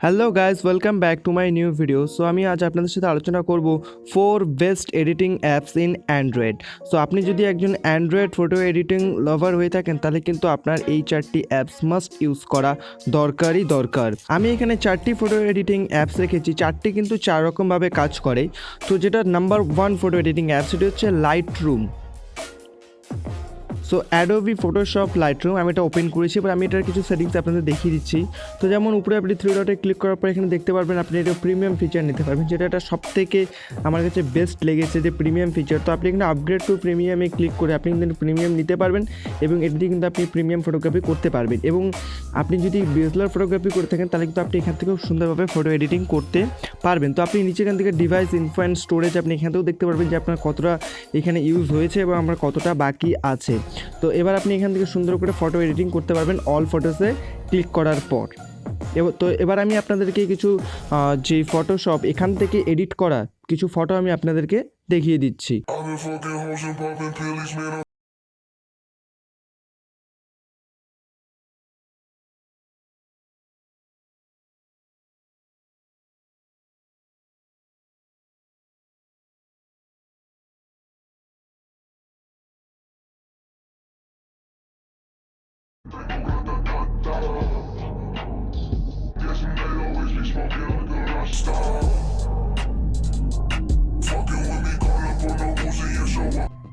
Hello guys, welcome back to my new video. So আমি আজ আপনাদের সাথে আলোচনা করব 4 best editing apps in Android. So আপনি যদি একজন অ্যান্ড্রয়েড ফটো এডিটিং লাভার হয়ে থাকেন তাহলে কিন্তু আপনার এই 4টি অ্যাপস মাস্ট ইউজ করা দরকার। আমি এখানে 4টি ফটো এডিটিং অ্যাপস রেখেছি, 4টি কিন্তু 4 রকমভাবে কাজ করে। তো যেটা নাম্বার 1 ফটো এডিটিং অ্যাপ সেটি হচ্ছে light room. So Adobe Photoshop light room আমি এটা ওপেন করেছি, এবার আমি এটার কিছু সেটিংস আপনাদের দেখিয়ে দিচ্ছি। তো যেমন উপরে আপনি 3 ডটে ক্লিক করার পর এখানে দেখতে পারবেন আপনি এটা প্রিমিয়াম ফিচার নিতে পারবেন, যেটা এটা সবথেকে আমার কাছে বেস্ট লেগেছে যে প্রিমিয়াম ফিচার। তো আপনি এখানে আপগ্রেড টু প্রিমিয়ামে ক্লিক করে আপনি কিন্তু প্রিমিয়াম নিতে পারবেন এবং এটি দিয়ে কিন্তু আপনি প্রিমিয়াম ফটোগ্রাফি করতে পারবেন। এবং আপনি যদি ডিএসএলআর ফটোগ্রাফি করে থাকেন তাহলে কিন্তু আপনি এখান থেকেও সুন্দরভাবে ফটো এডিটিং করতে পারবেন। তো আপনি নিচে এখান থেকে ডিভাইস ইনফো অ্যান্ড স্টোরেজ আপনি এখান থেকেও দেখতে পারবেন যে আপনার কতটা এখানে ইউজ হয়েছে এবং আমার কতটা বাকি আছে। তো এবার আপনি এখান থেকে সুন্দর করে ফটো এডিটিং করতে পারবেন অল ফটোসে ক্লিক করার পর। তো এবার আমি আপনাদেরকে কিছু যে ফটোশপ এখান থেকে এডিট করা কিছু ফটো আমি আপনাদেরকে দেখিয়ে দিচ্ছি।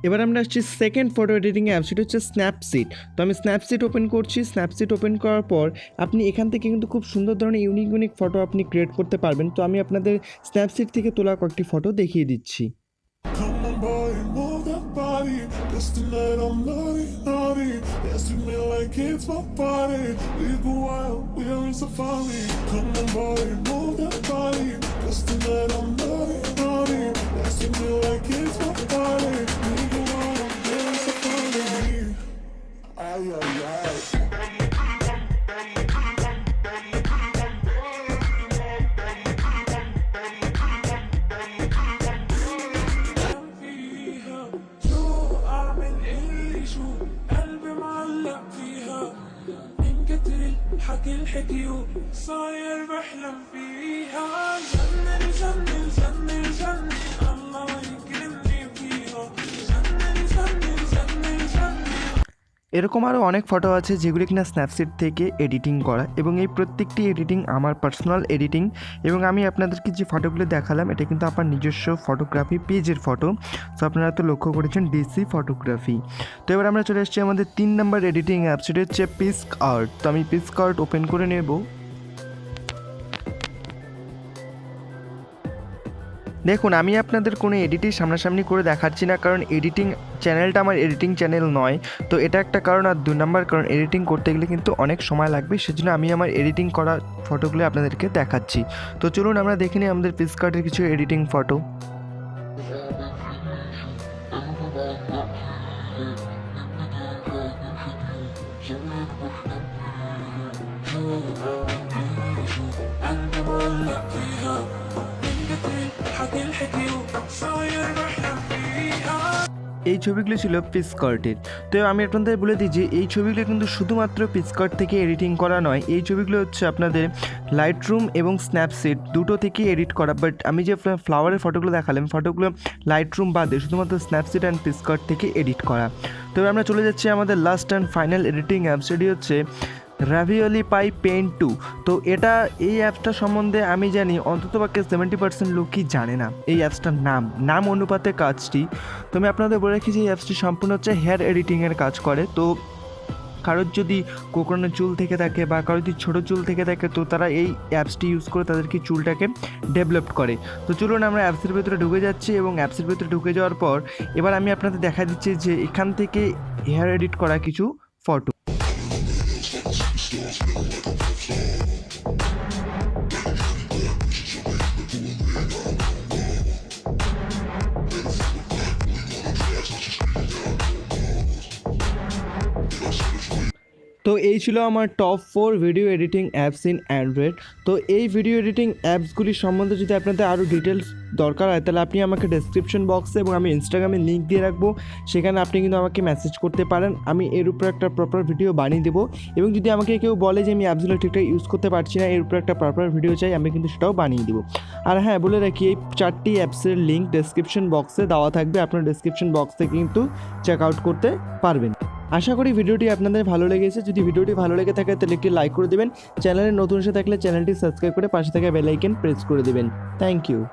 এবার আমরা আসছি সেকেন্ড ফটো এডিটিং অ্যাপ, সেটা হচ্ছে স্ন্যাপসিড। তো আমি স্ন্যাপসিড ওপেন করছি। স্ন্যাপসিড ওপেন করার পর আপনি এখান থেকে কিন্তু খুব সুন্দর ধরনের ইউনিক ফটো আপনি ক্রিয়েট করতে পারবেন। তো আমি আপনাদের স্ন্যাপসিড থেকে তোলা কয়েকটি ফটো দেখিয়ে দিচ্ছি। حكي الحكيو صاير بحلم فيها جنن جنن جنن جنن الله يكرمني فيها جنن جنن جنن جنن। এরকম আরও অনেক ফটো আছে যেগুলি কিনা স্ন্যাপসিড থেকে এডিটিং করা, এবং এই প্রত্যেকটি এডিটিং আমার পার্সোনাল এডিটিং। এবং আমি আপনাদেরকে যে ফটোগুলো দেখালাম এটা কিন্তু আমার নিজস্ব ফটোগ্রাফি পেজের ফটো। সো আপনারা তো লক্ষ্য করেছেন ডিসি ফটোগ্রাফি। তো এবার আমরা চলে এসেছি আমাদের 3 নম্বর এডিটিং অ্যাপ, সেটা হচ্ছে পিক্সআর্ট। তো আমি পিক্সআর্ট ওপেন করে নেব। দেখুন, আমি আপনাদের কোনো এডিটিং সামনাসামনি করে দেখাচ্ছি না, কারণ এডিটিং চ্যানেলটা আমার এডিটিং চ্যানেল নয়। তো এটা একটা কারণ, আর 2 নম্বর কারণ এডিটিং করতে গেলে কিন্তু অনেক সময় লাগবে, সেজন্য আমি আমার এডিটিং করা ফটোগুলো আপনাদেরকে দেখাচ্ছি। তো চলুন আমরা দেখে নিই আমাদের পিক্সআর্টের কিছু এডিটিং ফটো। এই ছবিগুলো ছিল পিক্সআর্টের। তো আমি আপনাদের বলে দিই যে এই ছবিগুলো কিন্তু শুধুমাত্র পিক্সআর্ট থেকে এডিটিং করা নয়, এই ছবিগুলো হচ্ছে আপনাদের লাইট রুম এবং স্ন্যাপসিড দুটো থেকে এডিট করা। বাট আমি যে ফ্লাওয়ারের ফটোগুলো দেখালাম ফটোগুলো লাইট রুম বাদে শুধুমাত্র স্ন্যাপসিড অ্যান্ড পিক্সআর্ট থেকে এডিট করা। তো আমরা চলে যাচ্ছি আমাদের last and final editing app, সেটি হচ্ছে রাভিওলি পাই পেইন্ট 2। তো এই অ্যাপসটা সম্বন্ধে আমি জানি অন্ততপক্ষে 70% লোকই জানে না এই অ্যাপসটার নাম অনুপাতে কাজটি। তো আমি আপনাদের বলে রাখি যে এই অ্যাপসটি সম্পূর্ণ হচ্ছে হেয়ার এডিটিংয়ের কাজ করে। তো কারোর যদি কোকড়ানো চুল থেকে থাকে বা কারোর যদি ছোটো চুল থেকে থাকে তো তারা এই অ্যাপসটি ইউজ করে তাদেরকে চুলটাকে ডেভেলপ করে। তো চলুন আমরা অ্যাপসের ভিতরে ঢুকে যাচ্ছি, এবং অ্যাপসের ভিতরে ঢুকে যাওয়ার পর এবার আমি আপনাদের দেখা দিচ্ছি যে এখান থেকে হেয়ার এডিট করা কিছু ফটো। তো এই ছিল আমার top 4 video editing apps in Android. তো এই ভিডিও এডিটিং অ্যাপসগুলির সম্বন্ধে যদি আপনাদের আরও ডিটেলস দরকার হয় তাহলে আপনি আমাকে ডেসক্রিপশন বক্সে এবং আমি ইনস্টাগ্রামে লিঙ্ক দিয়ে রাখবো, সেখানে আপনি কিন্তু আমাকে মেসেজ করতে পারেন। আমি এর উপর একটা প্রপার ভিডিও বানিয়ে দেবো, এবং যদি আমাকে কেউ বলে যে আমি অ্যাপসগুলো ঠিকঠাক ইউজ করতে পারছি না, এর উপর একটা প্রপার ভিডিও চাই, আমি কিন্তু সেটাও বানিয়ে দেবো। আর হ্যাঁ, বলে রাখি এই 4টি অ্যাপসের লিঙ্ক ডেসক্রিপশন বক্সে দেওয়া থাকবে, আপনার ডেসক্রিপশন বক্স থেকে কিন্তু চেক আউট করতে পারবেন। আশা করি ভিডিওটি আপনাদের ভালো লেগেছে। যদি ভিডিওটি ভালো লেগে থাকে তাহলে একটি লাইক করে দেবেন, চ্যানেলে নতুন এসে থাকলে চ্যানেলটি সাবস্ক্রাইব করে পাশে থাকা বেল আইকন প্রেস করে দেবেন। Thank you.